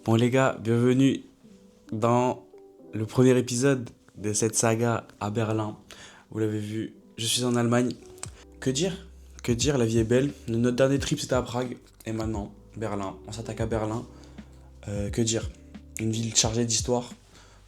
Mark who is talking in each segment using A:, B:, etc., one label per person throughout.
A: Bon les gars, bienvenue dans le premier épisode de cette saga à Berlin. Vous l'avez vu, je suis en Allemagne. Que dire? Que dire, la vie est belle. Notre dernier trip c'était à Prague et maintenant Berlin. On s'attaque à Berlin. Que dire? Une ville chargée d'histoire.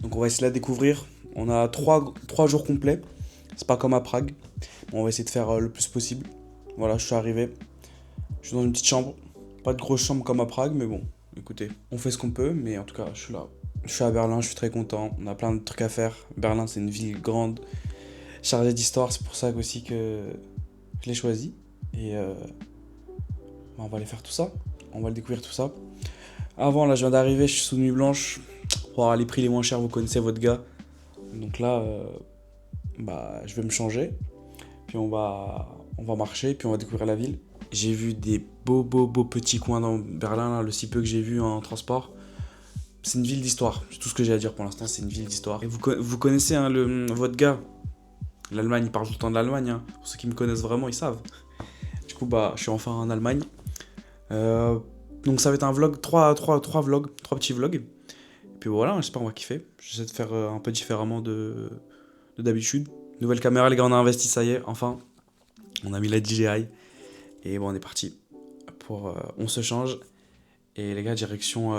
A: Donc on va essayer de la découvrir. On a trois jours complets. C'est pas comme à Prague. On va essayer de faire le plus possible. Voilà, je suis arrivé. Je suis dans une petite chambre. Pas de grosse chambre comme à Prague, mais bon. Écoutez, on fait ce qu'on peut, mais en tout cas, je suis là. Je suis à Berlin, je suis très content. On a plein de trucs à faire. Berlin, c'est une ville grande, chargée d'histoire. C'est pour ça aussi que je l'ai choisi. Et on va aller faire tout ça. On va le découvrir tout ça. Avant, là, je viens d'arriver, je suis sous nuit blanche. Oh, les prix les moins chers, vous connaissez votre gars. Donc là, je vais me changer. Puis on va marcher, puis on va découvrir la ville. J'ai vu des beaux petits coins dans Berlin, là, le si peu que j'ai vu en transport. C'est une ville d'histoire. C'est tout ce que j'ai à dire pour l'instant, c'est une ville d'histoire. Et vous connaissez hein, votre gars. L'Allemagne, il parle tout le temps de l'Allemagne. Hein. Pour ceux qui me connaissent vraiment, ils savent. Du coup, je suis enfin en Allemagne. Donc ça va être un vlog, trois petits vlogs. Et puis voilà, j'espère qu'on va kiffer. J'essaie de faire un peu différemment de d'habitude. Nouvelle caméra, les gars, on a investi, ça y est, enfin. On a mis la DJI. Et bon, on est parti. On se change. Et les gars, direction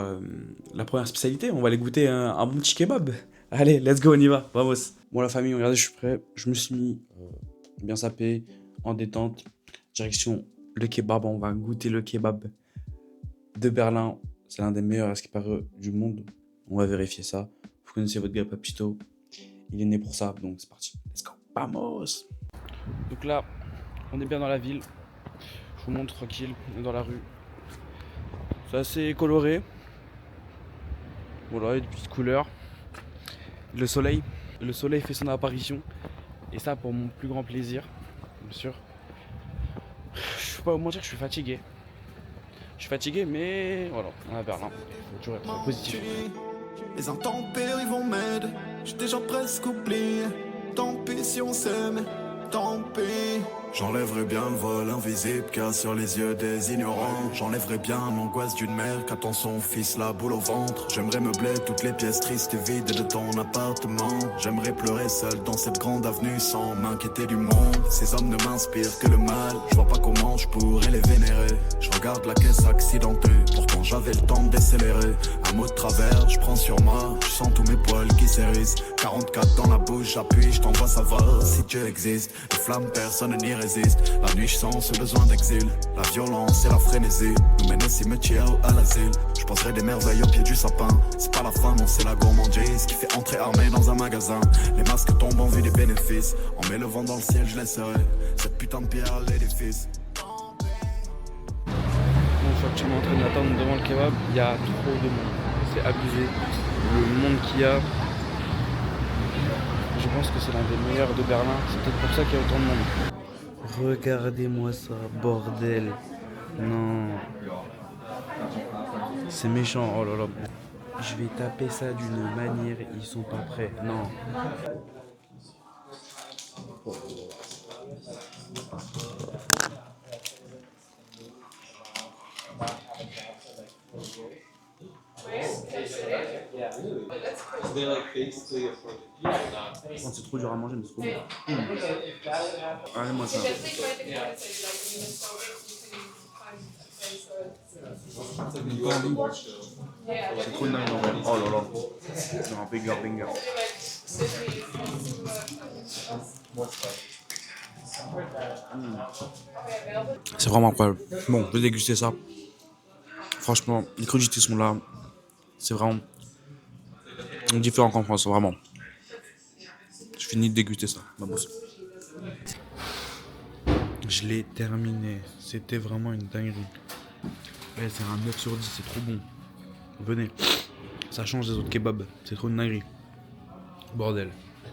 A: la première spécialité. On va aller goûter un bon petit kebab. Allez, let's go, on y va. Vamos. Bon, la famille, regardez, je suis prêt. Je me suis mis bien sapé, en détente. Direction le kebab. On va goûter le kebab de Berlin. C'est l'un des meilleurs, à ce qui paraît, du monde. On va vérifier ça. Vous connaissez votre gars Papito. Il est né pour ça, donc c'est parti. Let's go. Vamos. Donc là, on est bien dans la ville. Je vous montre tranquille, on est dans la rue. C'est assez coloré. Voilà, il y a des petites couleurs. Le soleil fait son apparition. Et ça pour mon plus grand plaisir, bien sûr. Je peux pas vous mentir que je suis fatigué. Mais voilà, on est à Berlin. Il faut toujours être positif.
B: Les intempéries vont m'aider. J'ai déjà presque oublié. Tant pis si on s'aime, tant pis. J'enlèverai bien le voile invisible qu'il y a sur les yeux des ignorants. J'enlèverai bien l'angoisse d'une mère qui attend son fils la boule au ventre. J'aimerais meubler toutes les pièces tristes et vides de ton appartement. J'aimerais pleurer seul dans cette grande avenue sans m'inquiéter du monde. Ces hommes ne m'inspirent que le mal. Je vois pas comment je pourrais les vénérer. Je regarde la caisse accidentée. Pourtant j'avais le temps de décélérer. Un mot de travers, je prends sur moi. Je sens tous mes poils qui s'hérissent. 44 dans la bouche, j'appuie, je t'envoie savoir si Dieu existe. Les flammes, personne n'y résiste. La nuit, je sens ce besoin d'exil. La violence et la frénésie nous mènent au cimetière ou à l'asile. Je poserai des merveilles au pied du sapin. C'est pas la faim, non, c'est la gourmandise qui fait entrer armée dans un magasin. Les masques tombent en vue des bénéfices. En m'élevant dans le ciel, je laisserai cette putain de pierre à l'édifice.
A: Bon, je suis actuellement en train d'attendre devant le kebab. Il y a trop de monde. C'est abusé. Le monde qu'il y a. Je pense que c'est l'un des meilleurs de Berlin. C'est peut-être pour ça qu'il y a autant de monde. Regardez-moi ça, bordel. Non. C'est méchant, oh là là. Je vais taper ça d'une manière, ils sont pas prêts. Non. Oh, c'est trop dur à manger, mais c'est trop bon. Allez, moi ça. C'est trop dingue en vrai. Oh là là. C'est un banger. C'est vraiment incroyable. Bon, je vais déguster ça. Franchement, les crudités sont là. C'est vraiment différent qu'en France, vraiment. Je finis de déguster ça. Vamos. Je l'ai terminé. C'était vraiment une dinguerie. Ouais, c'est un 9 sur 10, c'est trop bon. Venez. Ça change des autres kebabs. C'est trop une dinguerie. Bordel.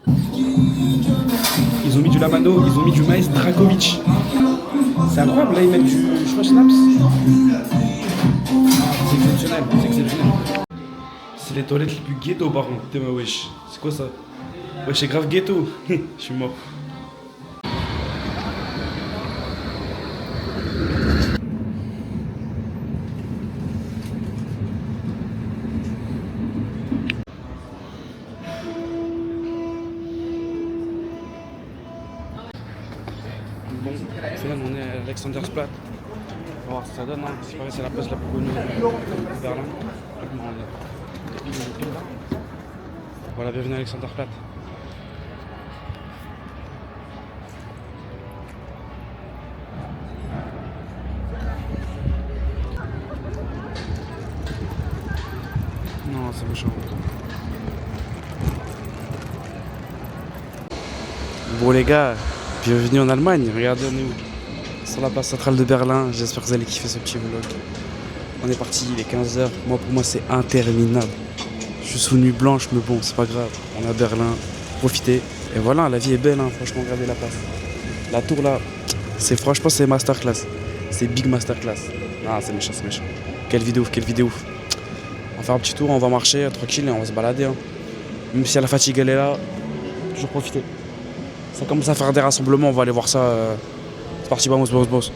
A: Ils ont mis du lamano, ils ont mis du maïs Drakovic. C'est incroyable, là ils mettent du, je crois, Snaps. C'est exceptionnel, c'est exceptionnel. C'est les toilettes les plus ghetto par contre, putain mais wesh. C'est quoi ça? Wesh, c'est grave ghetto. Je suis mort. Bon, au final on est à Alexandersplatz. On va voir ce que ça donne, hein. C'est pareil, c'est la place la plus connue de Berlin. Voilà, bienvenue à Alexandersplatz. Non, c'est méchant. Bon les gars, bienvenue en Allemagne. Regardez, on est où? Sur la place centrale de Berlin. J'espère que vous allez kiffer ce petit vlog. On est parti, il est 15h. Pour moi, c'est interminable. Je suis sous nuit blanche, mais bon, c'est pas grave. On est à Berlin, profitez. Et voilà, la vie est belle, hein. Franchement, regardez la place. La tour là, franchement, c'est masterclass. C'est big masterclass. Ah, c'est méchant, c'est méchant. Quelle vidéo, quelle vidéo. On va faire un petit tour, on va marcher tranquille et on va se balader, hein. Même si la fatigue elle est là, toujours profiter. Ça commence à faire des rassemblements, on va aller voir ça. C'est parti, vamos, boss.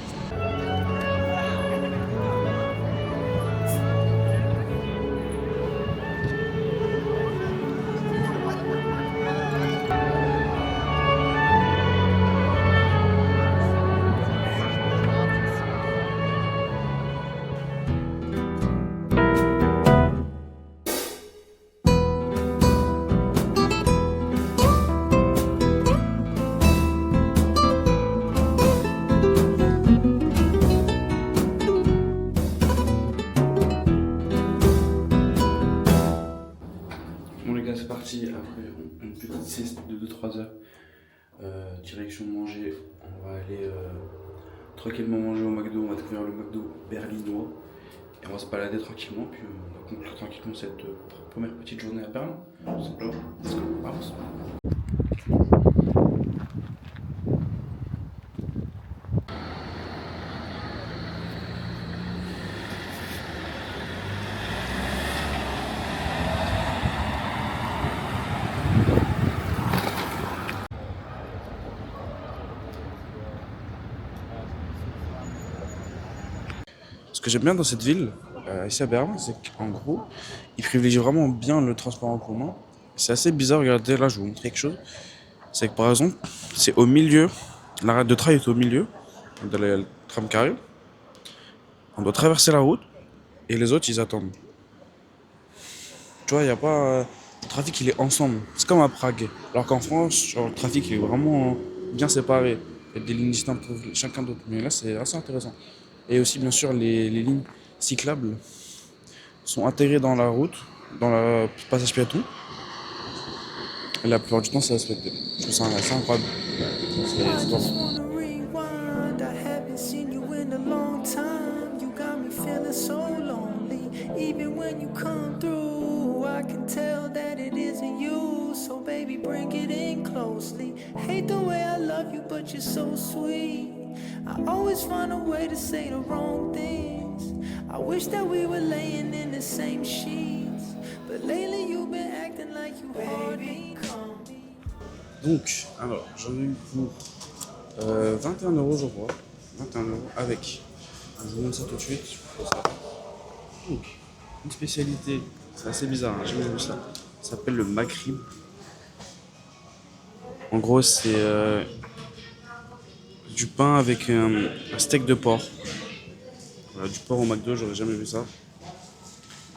A: Bon les gars, c'est parti, après une petite sieste de 2-3 heures, direction manger, on va aller tranquillement manger au McDo, on va découvrir le McDo berlinois, et on va se balader tranquillement, puis on va conclure tranquillement cette première petite journée à Berlin, tout simplement. Let's go, vamos. Ce que j'aime bien dans cette ville, ici à Berlin, c'est qu'en gros, ils privilégient vraiment bien le transport en commun. C'est assez bizarre, regardez, là je vais vous montrer quelque chose. C'est que par exemple, c'est au milieu, l'arrêt de train est au milieu, dans le tram carré. On doit traverser la route et les autres ils attendent. Tu vois, il n'y a pas. Le trafic il est ensemble. C'est comme à Prague. Alors qu'en France, genre, le trafic il est vraiment bien séparé. Il y a des lignes distinctes pour chacun d'autre. Mais là c'est assez intéressant. Et aussi, bien sûr, les lignes cyclables sont intégrées dans la route, dans le passage piéton. Et la plupart du temps, c'est respecté. Je trouve ça assez incroyable. C'est top.
B: I always find a way to say the wrong things. I wish that we were laying in the same sheets. But lately you've been acting like you hardly come.
A: Donc, alors, j'en ai eu pour 21 €, je crois. 21 € avec. Je vous montre ça tout de suite. Donc, une spécialité, c'est assez bizarre, hein, j'ai jamais vu ça. Ça s'appelle le McRib. En gros, c'est du pain avec un steak de porc. Voilà, du porc au McDo, j'aurais jamais vu ça.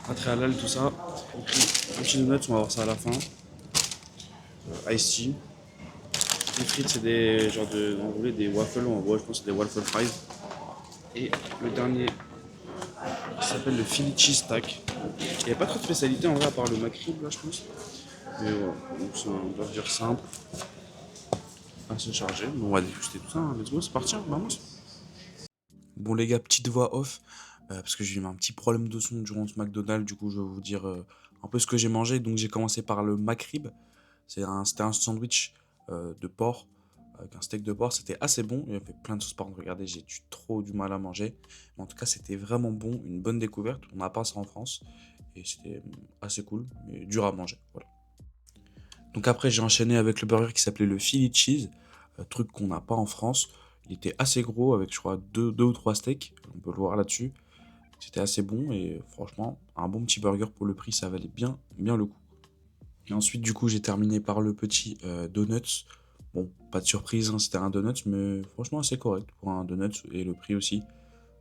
A: Pas très halal tout ça. Un petit donuts, on va voir ça à la fin. Iced tea. Les frites, c'est des genres de enroulés, des waffles. En gros, je pense que c'est des waffle fries. Et le dernier, qui s'appelle le Philly cheese stack. Il n'y a pas trop de spécialité en vrai à part le McRib là, je pense. Mais voilà, donc c'est un burger simple. assez chargé. Bon, on va déguster tout ça, hein. Let's go, c'est parti, hein, vamos. Bon les gars, petite voix off, parce que j'ai eu un petit problème de son durant ce McDonald's, du coup je vais vous dire un peu ce que j'ai mangé. Donc j'ai commencé par le McRib, c'était un sandwich de porc, avec un steak de porc, c'était assez bon, il y avait plein de sauces, par contre regardez, j'ai trop du mal à manger. Mais en tout cas c'était vraiment bon, une bonne découverte, on n'a pas ça en France, et c'était assez cool, mais dur à manger, voilà. Donc après j'ai enchaîné avec le burger qui s'appelait le Philly Cheese, truc qu'on n'a pas en France. Il était assez gros avec je crois deux ou trois steaks, on peut le voir là-dessus. C'était assez bon et franchement un bon petit burger pour le prix, ça valait bien le coup. Et ensuite du coup j'ai terminé par le petit donuts. Bon, pas de surprise, hein, c'était un donut, mais franchement assez correct pour un donut et le prix aussi.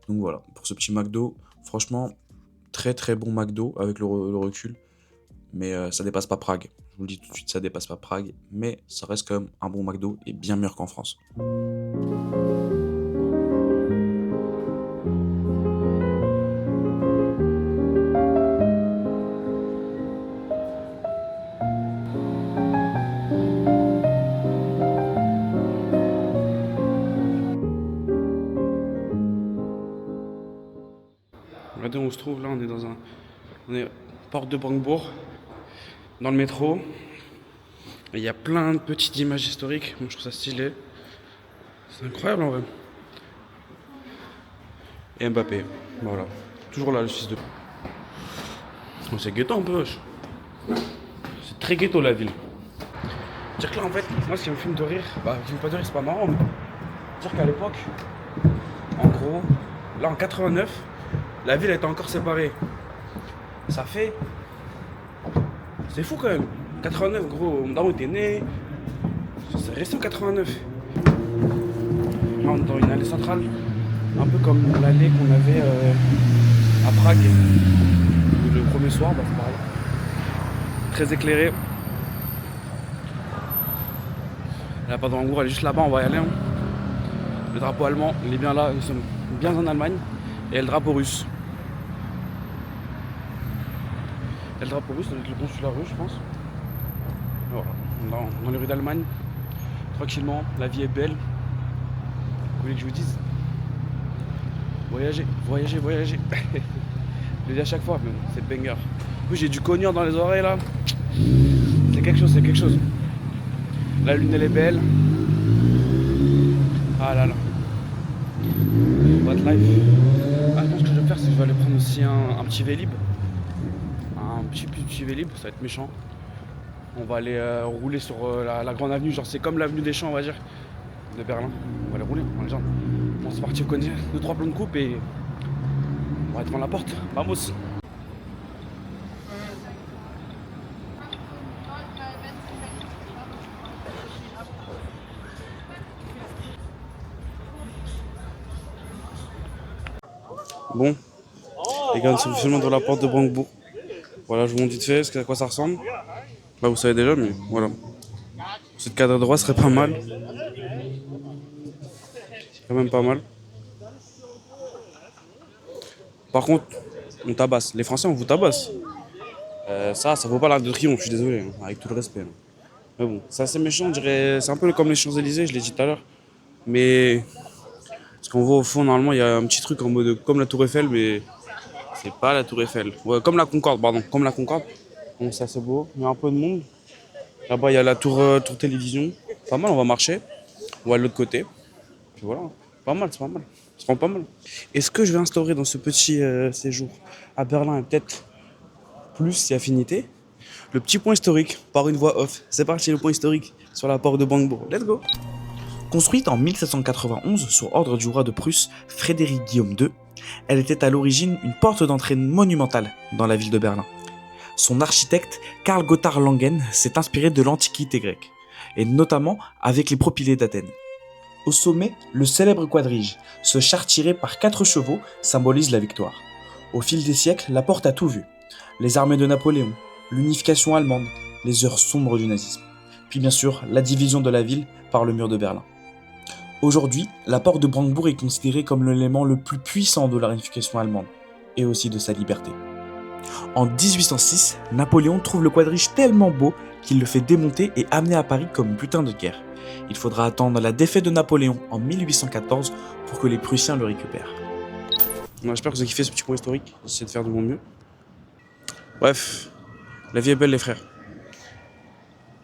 A: Donc voilà, pour ce petit McDo, franchement très bon McDo avec le recul. Mais ça dépasse pas Prague. Je vous le dis tout de suite, ça dépasse pas Prague. Mais ça reste quand même un bon McDo et bien meilleur qu'en France. Regardez où on se trouve là, on est porte de Brandebourg, dans le métro. Et il y a plein de petites images historiques. Moi je trouve ça stylé. C'est incroyable en vrai. Et Mbappé, voilà. Toujours là le 6-2. Oh, c'est ghetto un peu, wesh. C'est très ghetto la ville. Dire que là en fait, moi ce qui me filme de rire, bah filme pas de rire, c'est pas marrant, mais dire qu'à l'époque, en gros, là en 89, la ville était encore séparée. Ça fait. C'est fou quand même. 89, gros, mon daron était né. C'est récent 89. Là on est dans une allée centrale, un peu comme l'allée qu'on avait à Prague. Le premier soir, bah c'est pareil. Très éclairé. La part d'Hambourg, elle est juste là-bas, on va y aller. Hein. Le drapeau allemand, il est bien là, nous sommes bien en Allemagne. Et le drapeau russe. Et le drapeau russe avec le consulat russe, je pense. Voilà, dans les rues d'Allemagne, tranquillement, la vie est belle. Vous voulez que je vous dise? Voyager. Je le dis à chaque fois, mais c'est le banger. En plus, j'ai du cognac dans les oreilles là. C'est quelque chose. La lune elle est belle. Ah là là. What life. Ah, je pense que je vais faire, c'est que je vais aller prendre aussi un petit Vélib. Un petit Vélib, ça va être méchant. On va aller rouler sur la grande avenue, genre c'est comme l'avenue des Champs, on va dire, de Berlin. On va aller rouler, on va aller genre. Bon, c'est parti, on connaît 2-3 plans de coupe et on va être devant la porte. Vamos. Bon, les gars, nous sommes finalement dans la porte de Brandebourg. Voilà, je vous montre vite fait à quoi ça ressemble. Bah, vous savez déjà, mais voilà. Ce cadre droit serait pas mal. Quand même pas mal. Par contre, on tabasse. Les Français, on vous tabasse. Ça vaut pas l'Arc de Triomphe, je suis désolé, hein, avec tout le respect. Hein. Mais bon, c'est assez méchant, on dirait. C'est un peu comme les Champs-Élysées, je l'ai dit tout à l'heure. Mais. Parce qu'on voit au fond, normalement, il y a un petit truc en mode comme la Tour Eiffel, mais c'est pas la Tour Eiffel. Ouais, comme la Concorde, pardon. Comme la Concorde. Donc, ça, c'est beau. Il y a un peu de monde. Là-bas, il y a la tour télévision. Pas mal, on va marcher. On va à l'autre côté. Puis voilà. Pas mal, c'est pas mal. C'est vraiment pas mal. Et ce que je vais instaurer dans ce petit séjour à Berlin, et peut-être plus si affinité, le petit point historique par une voix off. C'est parti, le point historique sur la porte de Brandebourg. Let's go! Construite en 1791 sur ordre du roi de Prusse, Frédéric Guillaume II, elle était à l'origine une porte d'entrée monumentale dans la ville de Berlin. Son architecte, Karl Gotthard Langen, s'est inspiré de l'Antiquité grecque, et notamment avec les propylées d'Athènes. Au sommet, le célèbre quadrige, ce char tiré par 4 chevaux, symbolise la victoire. Au fil des siècles, la porte a tout vu. Les armées de Napoléon, l'unification allemande, les heures sombres du nazisme. Puis bien sûr, la division de la ville par le mur de Berlin. Aujourd'hui, la porte de Brandebourg est considérée comme l'élément le plus puissant de la réunification allemande, et aussi de sa liberté. En 1806, Napoléon trouve le quadrige tellement beau qu'il le fait démonter et amener à Paris comme butin de guerre. Il faudra attendre la défaite de Napoléon en 1814 pour que les Prussiens le récupèrent. Bon, j'espère que vous avez kiffé ce petit point historique, j'essaie de faire de mon mieux. Bref, la vie est belle les frères.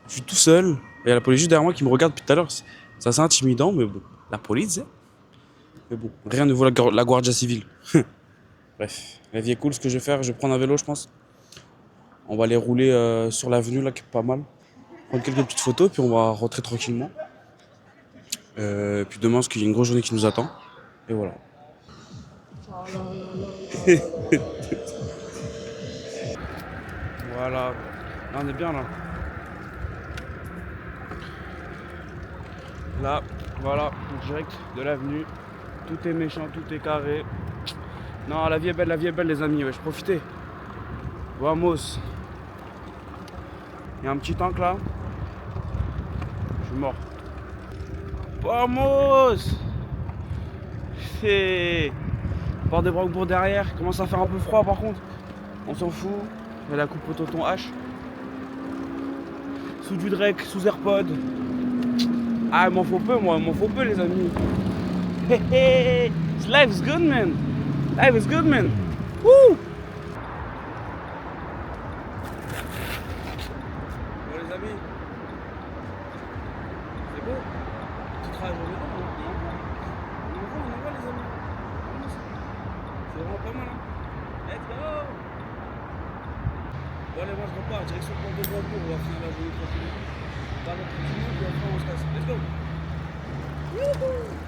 A: Je suis tout seul, et il y a la police juste derrière moi qui me regarde depuis tout à l'heure. C'est assez intimidant, mais bon, la police, hein. Mais bon, rien ne vaut la Guardia Civile. Bref, la vie est cool, ce que je vais faire, je vais prendre un vélo je pense. On va aller rouler sur l'avenue là, qui est pas mal. Prendre quelques petites photos, puis on va rentrer tranquillement. Puis demain, parce qu'il y a une grosse journée qui nous attend. Et voilà. Voilà. Là, on est bien là. Là, voilà, direct de l'avenue. Tout est méchant, tout est carré. Non, la vie est belle les amis, ouais, je profitez. Vamos. Il y a un petit tank là. Je suis mort. Vamos. C'est... Porte de Brandebourg derrière. Commence à faire un peu froid par contre. On s'en fout. Il y a la coupe au tonton H. Sous du Drake, sous AirPod. Ah, il m'en faut peu moi, il m'en faut peu les amis. Hey, hey, life is good man. Life is good man. Woo! Bon les amis. C'est beau. Tu travailles au vélo, on envoie les amis. C'est vraiment pas mal hein. Let's go. Bon allez moi je repars, direction Porte de Brandebourg, on va finir la journée tranquille. On va aller continuer, puis après on se casse. Let's go. Youhou.